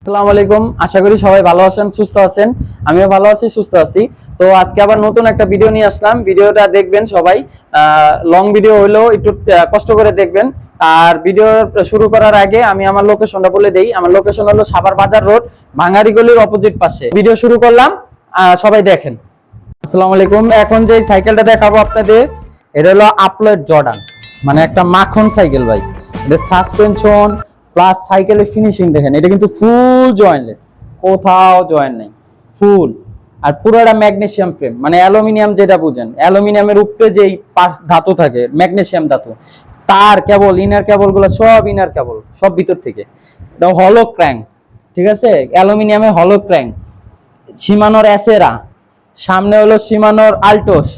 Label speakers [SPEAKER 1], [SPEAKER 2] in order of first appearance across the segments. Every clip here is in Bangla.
[SPEAKER 1] আসসালামু আলাইকুম। আশা করি সবাই ভালো আছেন, সুস্থ আছেন। আমিও ভালো আছি, সুস্থ আছি। তো আজকে আবার নতুন একটা ভিডিও নিয়ে আসলাম। ভিডিওটা দেখবেন সবাই, লং ভিডিও হলেও একটু কষ্ট করে দেখবেন। আর ভিডিও শুরু করার আগে আমি আমার লোকেশনটা বলে দেই। আমার লোকেশন হলো সাভার বাজার রোড, ভাঙারি গলির অপোজিট পাশে। ভিডিও শুরু করলাম, সবাই দেখেন। আসসালামু আলাইকুম। এখন যে সাইকেলটা দেখাবো আপনাদের, এটা হলো আপলোড জর্ডান, মানে একটা মাখন সাইকেল ভাই। এটা সাসপেনশন প্লাস সাইকেলের ফিনিশিং দেখেন, এটা কিন্তু ফুল জয়েন্টলেস, কোথাও জয়েন্ট নেই, ফুল। আর পুরোটা ম্যাগনেসিয়াম ফ্রেম, মানে অ্যালুমিনিয়াম, যেটা বুঝেন অ্যালুমিনিয়ামের উপরে যেই ধাতু থাকে, ম্যাগনেসিয়াম ধাতু, তার কেবল, ইনার কেবল গুলো সব ইনার কেবল, সব ভিতর থেকে। এটা হলো ক্র্যাঙ্ক, ঠিক আছে, অ্যালুমিনিয়ামের হলো ক্র্যাঙ্ক। শিমানোর এসেরা, সামনে হলো শিমানোর আল্টোস।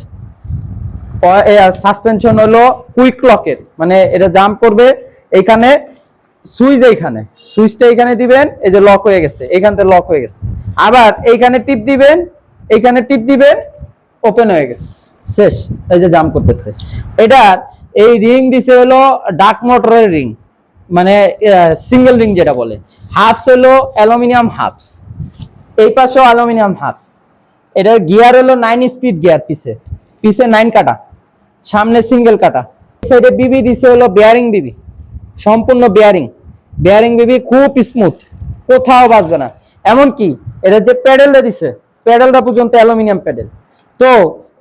[SPEAKER 1] সাসপেনশন হলো কুইক লকের, মানে এটা জাম্প করবে। এইখানে সুইচ, এইখানে সুইচটা এইখানে দিবেন, এই যে লক হয়ে গেছে, এইখান থেকে লক হয়ে গেছে। আবার এইখানে টিপ দিবেন, এইখানে টিপ দিবেন, ওপেন হয়ে গেছে, শেষ। এই যে জাম্প করতেছে। এটার এই রিং দিছে হলো ডাক মোটরের রিং, মানে সিঙ্গেল রিং যেটা বলে। হাফস হলো অ্যালুমিনিয়াম হাফস, এই পাশেও অ্যালুমিনিয়াম হাফস। এটার গিয়ার হলো 9 স্পিড গিয়ার, পিছে 9 কাটা, সামনে সিঙ্গেল কাটা। সাইডে বিবি দিছে হলো বেয়ারিং বিবি, সম্পূর্ণ বেয়ারিং বিবি, খুব স্মুথ, কোথাও বাজবে না। এমন কি এটা যে প্যাডেলটা দিছে, প্যাডেলটা পর্যন্ত অ্যালুমিনিয়াম প্যাডেল। তো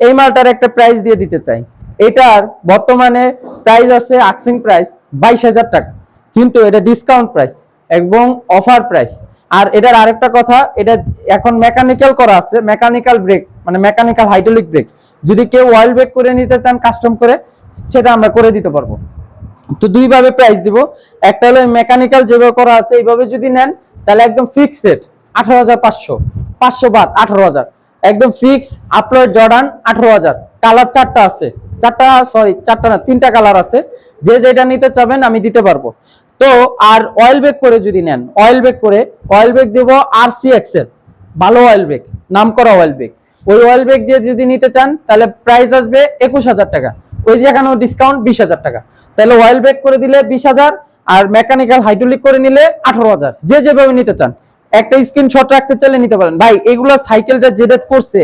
[SPEAKER 1] এই মালটার একটা প্রাইস দিয়ে দিতে চাই। এটার বর্তমানে প্রাইস আছে, আক্সিং প্রাইস 22,000 টাকা, কিন্তু এটা ডিসকাউন্ট প্রাইস এবং অফার প্রাইস। আর এটার আরেকটা কথা, এটা এখন মেকানিক্যাল করা আছে, মেকানিক্যাল ব্রেক, মানে মেকানিক্যাল হাইড্রোলিক ব্রেক। যদি কেউ অয়েল ব্রেক করে নিতে চান কাস্টম করে, সেটা আমরা করে দিতে পারবো। তো দুই ভাবে প্রাইস দিব। একটা হলো মেকানিক্যাল যেভাবে করা আছে এইভাবে যদি নেন, তাহলে একদম ফিক্সড 18,500, 500 বাদ 18,000, একদম ফিক্স। Upload Jordan 18,000। কালার চারটা আছে, চারটা না, 3টা কালার আছে। যে যেটা নিতে চাবেন আমি দিতে পারবো। তো আর অয়েল ব্রেক করে যদি নেন, অয়েল ব্রেক দেব RCX এর, ভালো অয়েল ব্রেক, নাম করা অয়েল ব্রেক। ওই অয়েল ব্রেক দিয়ে যদি নিতে চান, তাহলে প্রাইস আসবে 21,000 টাকা। ওই যেখানে ডিসকাউন্ট 20,000 টাকা। তাহলে অয়েল ব্রেক করে দিলে 20,000, আর মেকানিক্যাল হাইড্রোলিক করে নিলে 18,000। যে যেভাবে নিতে চান, একটা স্ক্রিনশট রাখতে চাইলে নিতে পারেন। ভাই এগুলা সাইকেলটা যেটা করছে,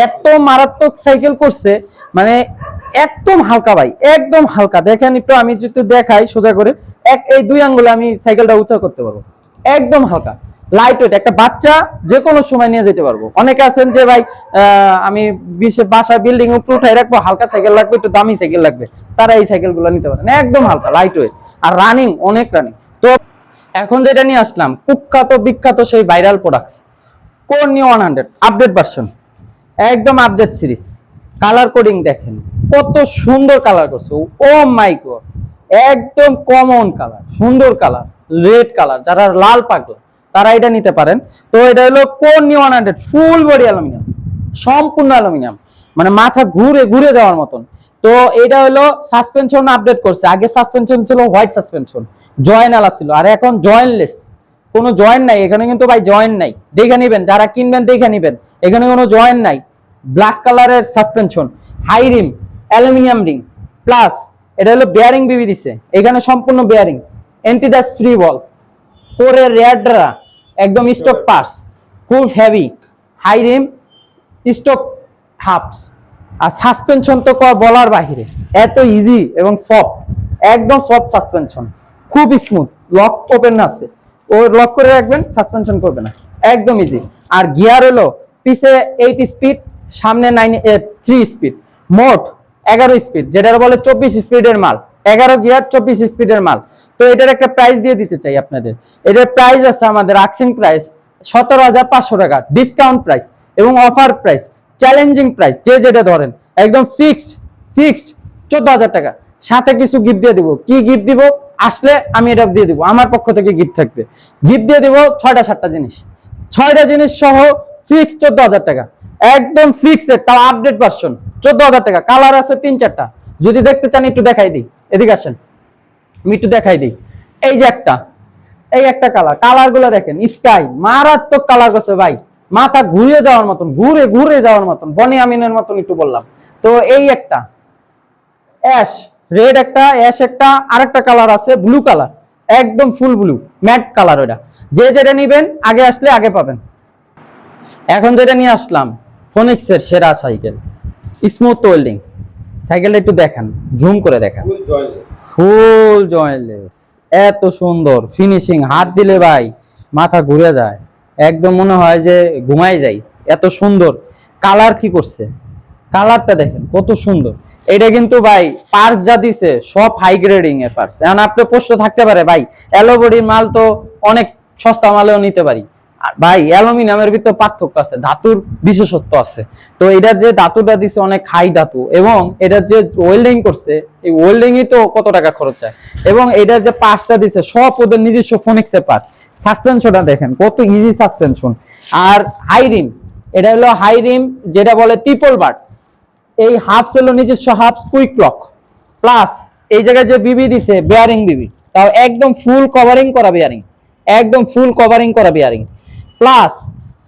[SPEAKER 1] এত মারাত্মক সাইকেল করছে, মানে একদম হালকা ভাই, একদম হালকা। দেখেন একটু, আমি যদি দেখাই সোজা করে, এই 2 আঙ্গুলে আমি সাইকেলটা উঁচা করতে পারবো, একদম হালকা, লাইট ওয়েট। একটা বাচ্চা যে কোনো সময় নিয়ে যেতে পারবো। অনেকে আছেন যে ভাই আমি বাসা বিল্ডিং উপরে উঠাই রাখবো, হালকা সাইকেল লাগবে, একটু দামি সাইকেল লাগবে, তারা এই সাইকেল গুলো নিতে পারেন, একদম হালকা, লাইট ওয়েট, আর রানিং, অনেক রানিং। তো এখন যেটা নিয়ে আসলাম, কুখ্যাত বিখ্যাত সেই viral products, conio 100 update version, একদম আপডেট সিরিজ। কালার কোডিং দেখেন কত সুন্দর কালার করছে, ও মাই গড, একদম কমন কালার, সুন্দর কালার, রেড কালার। যারা লাল পাগলা তারা এটা নিতে পারেন। তো এটা হলো কোনিও 100, ফুল বডি অ্যালুমিনিয়াম, সম্পূর্ণ অ্যালুমিনিয়াম, মানে মাথা ঘুরে ঘুরে যাওয়ার মতন। তো এটা হলো সাসপেনশন আপডেট করছে। আগে সাসপেনশন ছিল হোয়াইট সাসপেনশন, জয়েন আলা ছিল, আর এখন জয়েন্টলেস, কোনো জয়েন্ট নাই এখানে, কিন্তু ভাই জয়েন্ট নাই, দেখে নিবেন, যারা কিনবেন দেখে নিবেন, এখানে কোনো জয়েন্ট নাই। ব্ল্যাক কালারের suspension, high rim, aluminium ring, plus এটা হলো বেয়ারিং বিবি দিছে, এখানে সম্পূর্ণ বেয়ারিং, এন্টিডাস ফ্রি বল, কোরে রেডরা, একদম স্টক পাস, খুব হেভি, হাই রিম, স্টক হাফস। আর সাসপেনশন তো বলার বাহিরে, এত ইজি এবং সফট, একদম সফট সাসপেনশন, খুব স্মুথ, লক ওপেন আছে, ও লক করে রাখবেন, সাসপেনশন করবে না, একদম ইজি। আর গিয়ার হলো পিছে 8 স্পিড, সামনে 3 স্পিড, মোট 11 স্পিড, যেটা বলে 24 স্পিডের মাল, 11 গিয়ার 24 স্পিডের মাল। তো এটার একটা প্রাইস দিয়ে দিতে চাই আপনাদের। এটার প্রাইস আছে আমাদের আক্সিং প্রাইস 17,500 টাকা, ডিসকাউন্ট প্রাইস এবং অফার প্রাইস, চ্যালেঞ্জিং প্রাইস, যে যেটা ধরেন, একদম ফিক্সড 14,000 টাকা। সাথে কিছু গিফট দিয়ে দিব। কি গিফট দিব আসলে আমি এটা দিয়ে দিব, আমার পক্ষ থেকে গিফট থাকবে। গিফট দিয়ে দিব 6টা 7টা জিনিস, 6টা জিনিস সহ ফিক্সড 14,000 টাকা, একদম ফিক্সড, তাও আপডেট ভার্সন, 14,000 টাকা। কালার আছে 3-4টা, যদি দেখতে চান একটু দেখাই দিই, এদিকে আসেন, আমি একটু দেখাই দিই। এই যে একটা কালার গুলো দেখেন, স্কাই, মারাত্মক কালার করছে ভাই, মাথা ঘুরে যাওয়ার মতন, ঘুরে ঘুরে যাওয়ার মতন, বনি আমিনের মতন একটু বললাম। তো এই একটা অ্যাশ রেড, একটা অ্যাশ, একটা আরেকটা কালার আছে ব্লু কালার, একদম ফুল ব্লু ম্যাট কালার। ওটা যে যেটা নিবেন আগে আসলে আগে পাবেন। এখন যেটা নিয়ে আসলাম ফোনিক্সের সেরা সাইকেল, স্মুথ ওয়েল্ডিং সাইকেলটা একটু দেখান, জুম করে দেখান। ফুল জয়েন্টলেস, এত সুন্দর ফিনিশিং, হাত দিলে ভাই মাথা ঘুরে যায়, একদম মনে হয় যে ঘুমাই যাই, এত সুন্দর কালার। কি করছে কালারটা দেখেন কত সুন্দর। এটা কিন্তু ভাই পার্স যা দিছে সব হাই গ্রেডিং এর পার্স। এখন আপনি প্রশ্ন থাকতে পারে ভাই অ্যালোবডির মাল তো অনেক সস্তা মালেও নিতে পারি। ভাই অ্যালুমিনিয়ামের ভিতর পার্থক্য আছে, ধাতুর বিশেষত্ব আছে। তো এটার যে ধাতুটা দিছে অনেক হাই ধাতু, এবং এটার যে ওয়েল্ডিং করছে এই ওয়েল্ডিংই তো কত টাকা খরচ হয়। এবং এটার যে পার্টসটা দিছে সব ওদের নিজস্ব ফোনিক্সের পার্টস। সাসপেনশনটা দেখেন কত ইজি সাসপেনশন। আর হাই রিম, এটা হলো হাই রিম যেটা বলে ট্রিপল বার। এই হাফ হলো নিজস্ব হাফ কুইক লক, প্লাস এই জায়গায় যে বিবি দিছে বেয়ারিং বিবি, তাও একদম ফুল কভারিং করা বেয়ারিং, একদম ফুল কভারিং করা বেয়ারিং। প্লাস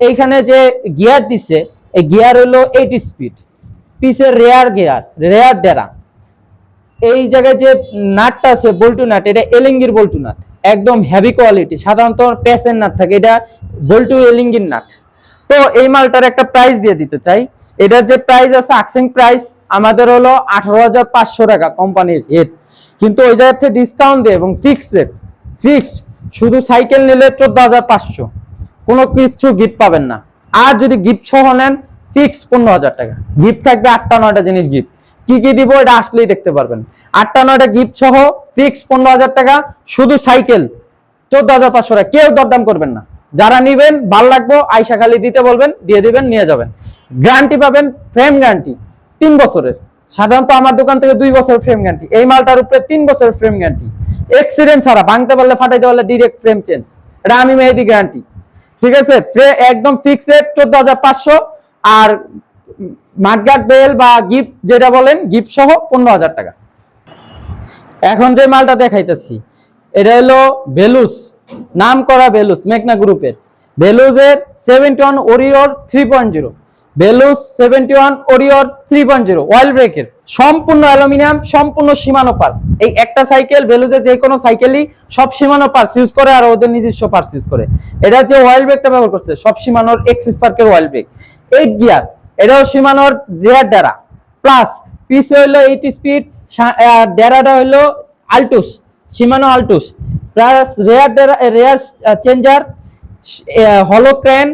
[SPEAKER 1] এইখানে যে গিয়ার দিছে এই গিয়ার হলো 8 স্পিড, পিছের রেয়ার গিয়ার, রেয়ার ডেরা। এই জায়গায় যে নাটটা আছে বল্টু নাট, এটা এলিঙ্গির বল্টু নাট, একদম হেভি কোয়ালিটি। সাধারণত প্যাসের নাট থাকে, এটা বল্টু এলিঙ্গির নাট। তো এই মালটার একটা প্রাইস দিয়ে দিতে চাই। এটার যে প্রাইস আছে আকসিং প্রাইস আমাদের হলো 18,500 টাকা কোম্পানির রেট, কিন্তু ওই জায়গা থেকে ডিসকাউন্ট দিয়ে এবং ফিক্সড রেট, ফিক্সড শুধু সাইকেল নিলে 14,500, কোনো কিছু গিফট পাবেন না। আর যদি গিফট সহ নেন ফিক্স 15,000 টাকা গিফট থাকবে। 8টা-9টা জিনিস গিফট, কি কি দিব এটা আসলেই দেখতে পারবেন। 8টা-9টা গিফট সহ ফিক্স 15,000 টাকা, শুধু সাইকেল 14,500 টাকা। কেউ দরদাম করবেন না, যারা নিবেন ভাল লাগবো আয়সা খালি দিতে বলবেন, দিয়ে দিবেন, নিয়ে যাবেন। গ্যারান্টি পাবেন, ফ্রেম গ্যারান্টি 3 বছরের। সাধারণত আমার দোকান থেকে 2 বছরের ফ্রেম গ্যারান্টি, এই মালটার উপরে 3 বছরের ফ্রেম গ্যারান্টি। এক্সিডেন্ট ছাড়া, ভাঙতে পারলে ফাটাইতে পারলে ডিরেক্ট ফ্রেম চেঞ্জ, এটা আমি মেহেদি গ্যারান্টি। ঠিক আছে, একদম ফিক্সড রেট 14,500। আর মাঠগাট বেল বা গিফট যেটা বলেন গিফট সহ 15,000 টাকা। এখন যে মালটা দেখাইতেছি এটা হলো ভেলুস, নাম করা ভেলুস, মেঘনা গ্রুপের ভেলুসের 71 ওরিয়র 3.0, ভেলুস 71 ওরিয়র 3.0 অয়েল ব্রেকের, সম্পূর্ণ অ্যালুমিনিয়াম, সম্পূর্ণ সীমানো পার্টস। এই একটা সাইকেল ভেলুসের যে কোনো সাইকেলই সব সীমানো পার্টস ইউজ করে, আর ওদের নিজস্ব পার্টস ইউজ করে। এটা যে অয়েল ব্রেকটা ব্যবহার করছে সব সীমানোর এক্সিস পার্কের অয়েল ব্রেক, 8 গিয়ার, এটাও সীমানোর রেয়ার ডেরা, প্লাস পিছে হইলো 8 স্পিড, ডেরাটা হইলো আল্টুস, সীমানো আল্টুস, প্লাস রেয়ার ডেরা, রেয়ার চেঞ্জার, হলো ক্রেন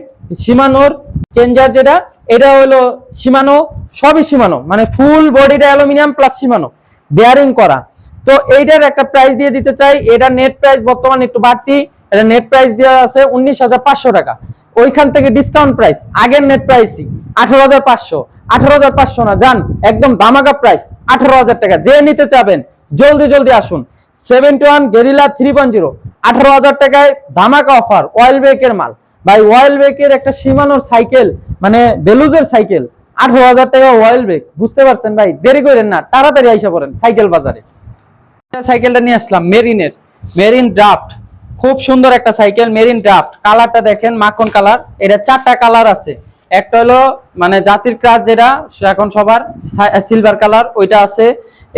[SPEAKER 1] সীমানোর চেঞ্জার যেটা, এটা হলো সীমানো, সবই সীমানো, মানে ফুল বডিটা অ্যালুমিনিয়াম প্লাস সীমানো বেয়ারিং করা। তো এইটার একটা প্রাইস দিয়ে দিতে চাই। এটা নেট প্রাইস বর্তমানে একটু বাড়তি, এটা নেট প্রাইস দেওয়া আছে 19,500 টাকা। ওইখান থেকে ডিসকাউন্ট প্রাইস আগের নেট প্রাইসই 18,500। 18,500 না, জান একদম ধামাকা প্রাইস 18,000 টাকা। যে নিতে চাবেন জলদি জলদি আসুন। 71 গেরিলা 3.0 18,000 টাকায় ধামাকা অফার, অয়েল ব্রেকের মাল ভাই। অয়েল ব্রেকের একটা সীমানোর সাইকেল, মানে বেলুজের সাইকেল, 18,000 টাকা অয়েল ব্রেক, বুঝতে পারছেন ভাই? দেরি করেন না, তাড়াতাড়ি আইসা পড়েন সাইকেল বাজারে। সাইকেলটা নিয়ে আসলাম মেরিনের, মেরিন ড্রাফট, খুব সুন্দর একটা সাইকেল মেরিন ড্রাফট। কালারটা দেখেন মাখন কালার, এটা 4টা কালার আছে। একটা হলো মানে জাতির ক্রাশ যেটা এখন সবার সিলভার কালার, ওইটা আছে।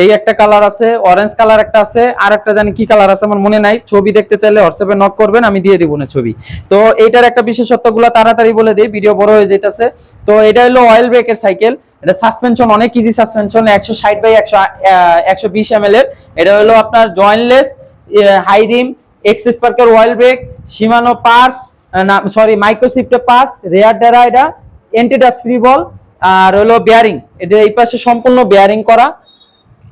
[SPEAKER 1] এই একটা কালার আছে, অরেঞ্জ কালার একটা আছে, আর একটা জানি কি কালার আছে আমার মনে নাই। ছবি দেখতে চাইলে হোয়াটসঅ্যাপে নক করবেন, আমি দিয়ে দিব না ছবি। তো এইটার একটা বিশেষত্বগুলো তাড়াতাড়ি বলে দিই, ভিডিও বড় হয়ে যেতেছে। তো এটা হলো অয়েল ব্রেকের সাইকেল, এটা সাসপেনশন অনেক ইজি সাসপেনশন, 160/120 ml এর। এটা হলো আপনার জয়েন্টলেস, হাই রিম, এক্সিস পার্কের অয়েল ব্রেক, সীমানো পার্স, না সরি মাইক্রোসিফটের পার্স, রেয়ার ডেরা, এটা এন্টিডাস ফ্রি বল, আর হলো বেয়ারিং, এটা এই পাশে সম্পূর্ণ বেয়ারিং করা।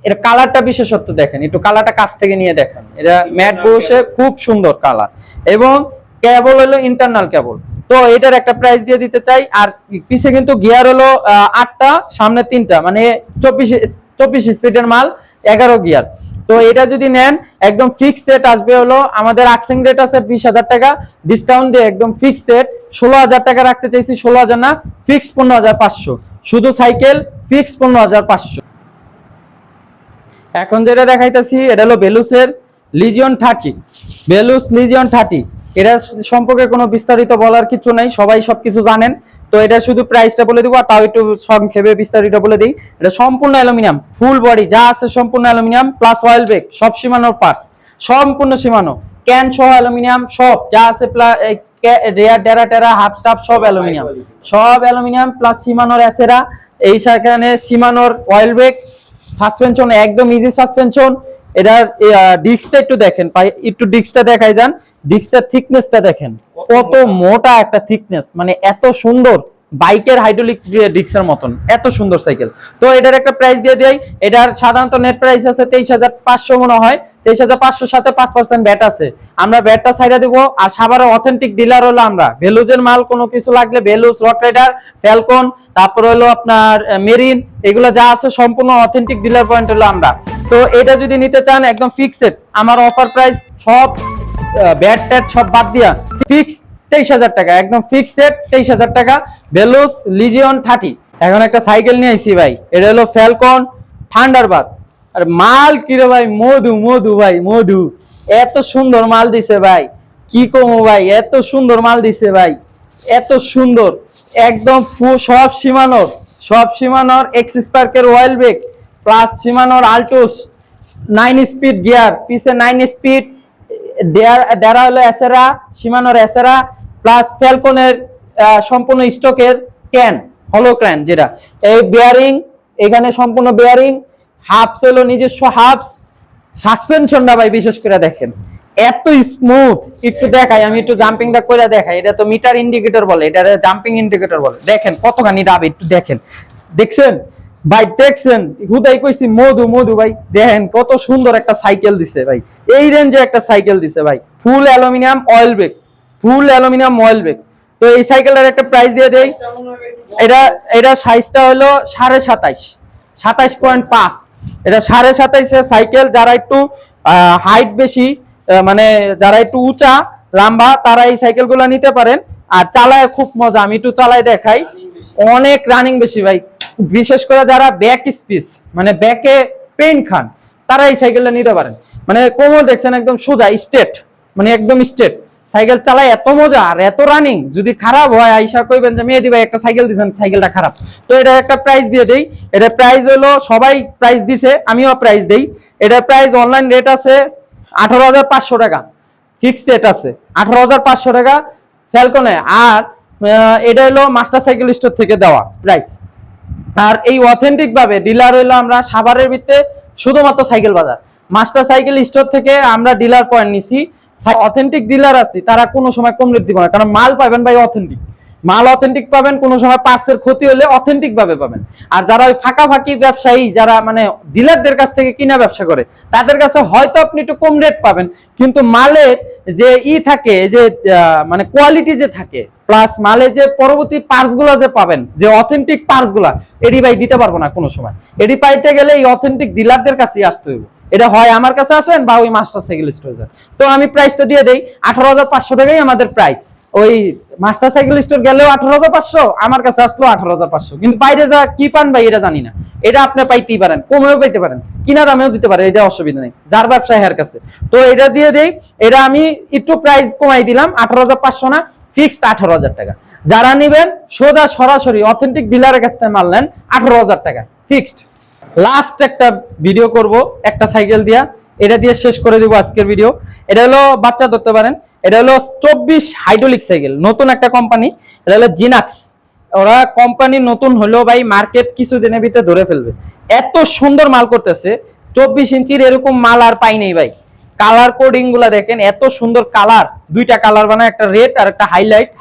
[SPEAKER 1] এটা কালারটা বিশেষত্ব দেখেন, একটু কালারটা কাছ থেকে নিয়ে দেখেন, এটা ম্যাট বসে খুব সুন্দর কালার। এবং কেবল হলো ইন্টারনাল কেবল। তো এটার একটা প্রাইস দিয়ে দিতে চাই। আর পিছে কিন্তু গিয়ার হলো 8টা, সামনে 3টা, মানে 24 স্পিডের মাল, 11 গিয়ার। তো এটা যদি নেন একদম ফিক্সড রেট আসবে হলো, আমাদের আকসিং রেট আছে 20,000 টাকা, ডিসকাউন্ট দিয়ে একদম ফিক্সড রেট 16,000 টাকা রাখতে চাইছি। 16,000 না, ফিক্স 15,500, শুধু সাইকেল ফিক্স 15,500। এখন যেটা দেখাইতেছি এটা হলো বেলুসের লিজিয়ন 30, বেলুস লিজিয়ন 30। এটা সম্পর্কে কোনো বিস্তারিত বলার কিছু নাই, সবাই সবকিছু জানেন। তো এটা শুধু প্রাইসটা বলে দিব, আর তাও একটু সংক্ষেপে বিস্তারিত বলে দিই। এটা সম্পূর্ণ অ্যালুমিনিয়াম, ফুল বডি যা আছে সম্পূর্ণ অ্যালুমিনিয়াম, প্লাস অয়েল ব্রেক, সব সীমানোর পার্টস। সম্পূর্ণ সীমানো, ক্যান সহ অ্যালুমিনিয়াম সব যা আছে, রেয়ার ডেরা টেরা হাফ স্টাফ সব অ্যালুমিনিয়াম প্লাস সীমানোর এসেরা। এই সেখানে সীমানোর অয়েল ব্রেক, সাসপেনশন একদম ইজি সাসপেনশন। এটার ডিস্কটা একটু দেখেন, একটু ডিস্কটা দেখাই যান, ডিস্কটার থিকনেসটা দেখেন কত মোটা একটা থিকনেস, মানে এত সুন্দর, বাইকের হাইড্রোলিক ডিস্কের মতন এত সুন্দর সাইকেল। তো এটার একটা প্রাইস দিয়ে দেই, এটার সাধারণত নেট প্রাইস আছে 23,500 মনে হয়, 23,500 সাথে 5% ভ্যাট আছে, আমরা ভ্যাটটা ছাইড়া দেব। আর সাভারের অথেন্টিক ডিলার হলো আমরা, ভেলুজের মাল কোনো কিছু লাগলে ভেলুজ, রক রাইডার, ফ্যালকন, তারপর হলো আপনার মেরিন, এগুলো যা আছে সম্পূর্ণ অথেন্টিক ডিলার পয়েন্ট হলো আমরা। তো এটা যদি নিতে চান একদম ফিক্সড, আমার অফার প্রাইস সব ব্যাট ট্যাট সব বাদ দিয়া ফিক্স 23,000 টাকা, একদম ফিক্সড 23,000 টাকা, ভেলুজ লিজিয়ন 30। এখন একটা সাইকেল নিয়ে আইছি ভাই, এটা হলো ফ্যালকন থান্ডারবার্ড। আর মাল কিরে ভাই, মধু ভাই, মধু, এত সুন্দর মাল দিছে ভাই, কি কমো ভাই, এত সুন্দর মাল দিছে ভাই, এত সুন্দর একদম সব সীমানোর এক্সিস পার্কের অয়েল ব্রেক প্লাস সীমানোর আল্টোস 9 স্পিড গিয়ার, পিছে 9 স্পিড ডেরা হলো এসেরা, সীমানোর এসেরা প্লাস ফ্যালকনের সম্পূর্ণ স্টকের ক্যান, হলো ক্যান যেটা, এই বেয়ারিং এখানে সম্পূর্ণ বেয়ারিং, হাফস হলো নিজস্ব হাফস, সাসপেনশনটা ভাই বিশেষ করে দেখেন এত স্মুথ। একটু দেখাই, আমি একটু জাম্পিংটা করে দেখাই, এটা তো মিটার ইন্ডিকেটর বলে, এটা জাম্পিং ইন্ডিকেটর বলে, দেখেন কতখানি ডাবে, একটু দেখেন, দেখছেন ভাই, দেখছেন হুদাই কইছি মধু ভাই, দেখেন কত সুন্দর একটা সাইকেল দিছে ভাই, এই রেঞ্জে একটা সাইকেল দিছে ভাই, ফুল অ্যালুমিনিয়াম অয়েল ব্রেক। তো এই সাইকেলটার একটা প্রাইস দিয়ে দেই, এটা সাইজটা হলো 27.5, এটা 27.5 সাইকেল। যারা একটু হাইট বেশি, মানে যারা একটু উঁচা লম্বা, তারা এই সাইকেল গুলো নিতে পারেন। আর চালায় খুব মজা, আমি একটু চালাই দেখাই, অনেক রানিং বেশি ভাই, বিশেষ করে যারা ব্যাক স্পিচ মানে ব্যাকে পেইন খান, তারা এই সাইকেলটা নিতে পারেন। মানে কোমর দেখছেন একদম সোজা স্ট্রেট, মানে একদম স্ট্রেট, সাইকেল চালায় এত মজা আর এত রানিং। যদি খারাপ হয় আইসা কইবেন যে মেয়ে দিবা একটা সাইকেল দিছেন, সাইকেলটা খারাপ। তো এটা একটা প্রাইস দিয়ে দেই, এটা প্রাইস হলো, সবাই প্রাইস দিছে আমিও প্রাইস দেই, এটা প্রাইস অনলাইন রেট আছে 18,500 টাকা, ফিক্সড রেট আছে 18,500 টাকা ফ্যালকনে। আর এটা হলো মাস্টার সাইকেল স্টোর থেকে দেওয়া প্রাইস। আর এই অথেন্টিক ভাবে ডিলার হইলো আমরা সাভারের ভিতরে শুধুমাত্র সাইকেল বাজার, মাস্টার সাইকেল স্টোর থেকে আমরা ডিলার পয়েন্ট নিছি। অথেন্টিক ডিলার আছে, তারা কোনো সময় কম রেট দিব না, কারণ মাল পাবেন ভাই অথেন্টিক, মাল অথেন্টিক পাবেন, কোনো সময় পার্টসের ক্ষতি হলে অথেন্টিক ভাবে পাবেন। আর যারা ওই ফাঁকাফাঁকি ব্যবসায়ী, যারা মানে ডিলারদের কাছ থেকে কিনা ব্যবসা করে, তাদের কাছে হয়তো আপনি একটু কম রেট পাবেন, কিন্তু মালের যে থাকে, যে মানে কোয়ালিটি যে থাকে, প্লাস মালের যে পরবর্তী পার্টস গুলা যে পাবেন, যে অথেন্টিক পার্টস গুলা, এটি ভাই দিতে পারবো না কোনো সময়। এটি পাইতে গেলে এই অথেন্টিক ডিলারদের কাছেই আসতে হবে, এটা হয় আমার কাছে আসেন বা ওই মাস্টার সাইকেল স্টোর যান। তো আমি প্রাইসটা দিয়ে দেই 18,500 টাকাই আমাদের প্রাইস। ওই মাস্টার সাইকেল স্টোর গেলেও 18,500, আমার কাছে আসলো 18,500, কিন্তু বাইরে যা কি পান ভাই এটা জানি না, এটা আপনি পাইতেই পারেন, কমেও পাইতে পারেন, কিনা দামেও দিতে পারেন, এটা অসুবিধা নেই, যার ব্যবসা হের কাছে। তো এটা দিয়ে দেই, এটা আমি একটু প্রাইস কমাই দিলাম, 18,500 না, ফিক্সড 18,000 টাকা। যারা নিবেন সোজা সরাসরি অথেন্টিক ডিলারের কাছ থেকে মাল নেন, 18,000 টাকা ফিক্সড। লাস্ট একটা ভিডিও করব একটা সাইকেল দিয়া, এটা দিয়ে শেষ করে দিব আজকের ভিডিও। এটা হলো বাচ্চা ধরতে পারেন, এটা হলো 24 হাইড্রোলিক সাইকেল, নতুন একটা কোম্পানি, এটা হলো জিনাক্স। ওরা কোম্পানি নতুন হলো ভাই, মার্কেট কিছুদিনের ভিতরে ধরে ফেলবে, এত সুন্দর মাল করতেছে। 24 ইঞ্চির এরকম মাল আর পাই নেই ভাই। কালার কোডিং গুলা দেখেন, এত সুন্দর কালার, দুইটা কালার বানায়, একটা রেড আর একটা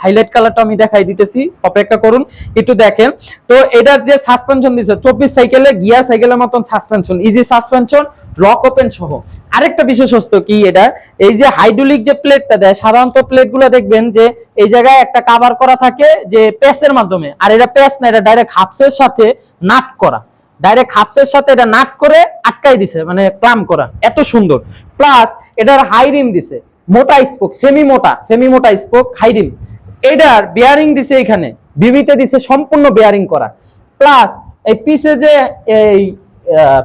[SPEAKER 1] হাইলাইট কালারটা আমি দেখাই দিতেছি, অপেক্ষা করুন একটু দেখেন। তো এটার যে সাসপেনশন দিচ্ছে 24 সাইকেলে, গিয়ার সাইকেলের মতন suspension, easy suspension, lock open সহ। আরেকটা বিশেষত্ব কি, এটা এই যে হাইড্রোলিক যে প্লেটটা দেয়, সাধারণত প্লেট গুলো দেখবেন যে এই জায়গায় একটা কাভার করা থাকে যে প্যাসের মাধ্যমে, আর এটা প্যাস না, এটা ডাইরেক্ট হাফসের সাথে নাট করা, ডাইরেক্ট হাফসের সাথে এটা নাট করে আটকাই দিছে, মানে ক্লাম করা, এত সুন্দর। প্লাস এটার হাই রিম দিছে, মোটা স্পোক, সেমি মোটা স্পোক, হাই রিম। এটার বেয়ারিং দিছে, এখানে বিবিতে দিছে সম্পূর্ণ বেয়ারিং করা। প্লাস এই পিছে যে এই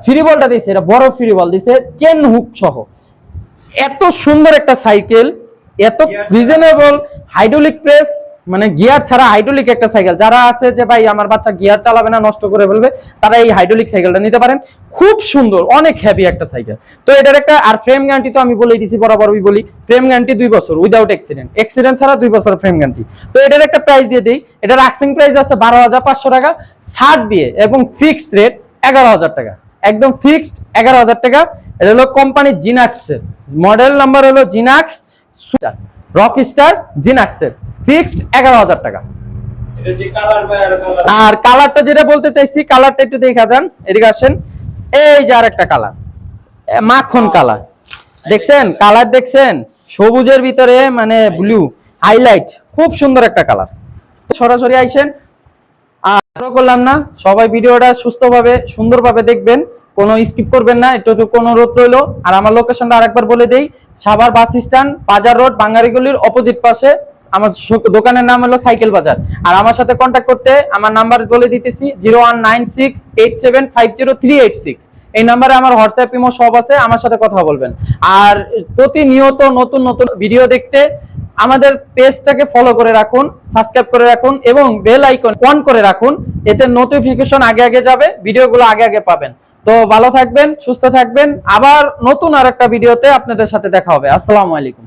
[SPEAKER 1] ফ্রি বলটা দিছে, এটা বড় ফ্রি বল দিছে, চেন হুক সহ। এত সুন্দর একটা সাইকেল, এত রিজনেবল হাইড্রোলিক প্রেস, মানে গিয়ার ছাড়া হাইড্রোলিক একটা সাইকেল, যারা আছে যে ভাই আমার বাচ্চা গিয়ার চালাবে না, নষ্ট করে ফেলবে, তারা এই হাইড্রোলিক সাইকেলটা নিতে পারেন। খুব সুন্দর, অনেক হেভি একটা সাইকেল। তো এটার একটা আর ফ্রেম গ্যারান্টি তো আমি বলেই দিছি, বরাবরই বলি ফ্রেম গ্যারান্টি 2 বছর উইদাউট অ্যাক্সিডেন্ট, অ্যাক্সিডেন্ট ছাড়া 2 বছর ফ্রেম গ্যারান্টি। তো এটার একটা প্রাইস দিয়ে দেই, এটার আস্কিং প্রাইস আছে 12,500 টাকা, ছাড় দিয়ে এবং ফিক্সড রেট 11,000 টাকা, একদম ফিক্সড 11,000 টাকা। এটা হলো কোম্পানি জিনাক্সের, মডেল নাম্বার হলো জিনাক্স রকস্টার জিনাক্সের, ফিক্সড 11,000 টাকা। আর কালারটা যেটা বলতে চাইছি, কালারটা একটু দেখা যান, এদিকে আসেন। এই যে আরেকটা কালার, মাখন কালার, দেখছেন কালার, দেখছেন সবুজের ভিতরে মানে ব্লু হাইলাইট, খুব সুন্দর একটা কালার। সরাসরি আইসেন, আর করলাম না, সবাই ভিডিওটা সুস্থভাবে সুন্দরভাবে দেখবেন, কোনো স্কিপ করবেন না, একটু কোনো অনুরোধ রইলো। আর আমার লোকেশনটা আরেকবার বলে দেই, সাভার বাস স্ট্যান্ড, বাজার রোড, বাঙ্গারিগুলির অপোজিট পাশে আমার দোকানের নাম হলো সাইকেল বাজার। আর আমার সাথে কন্ট্যাক্ট করতে আমার নাম্বার বলে দিতেছি 019687503886। এই নাম্বারে আমার হোয়াটসঅ্যাপ ইমো সব আছে, আমার সাথে কথা বলবেন। আর প্রতিনিয়ত নতুন নতুন ভিডিও দেখতে আমাদের পেজটাকে ফলো করে রাখুন, সাবস্ক্রাইব করে রাখুন এবং বেল আইকন অন করে রাখুন, এতে নোটিফিকেশন আগে আগে যাবে, ভিডিওগুলো আগে আগে পাবেন। তো ভালো থাকবেন, সুস্থ থাকবেন, আবার নতুন আরেকটা ভিডিওতে আপনাদের সাথে দেখা হবে। আসসালামু আলাইকুম।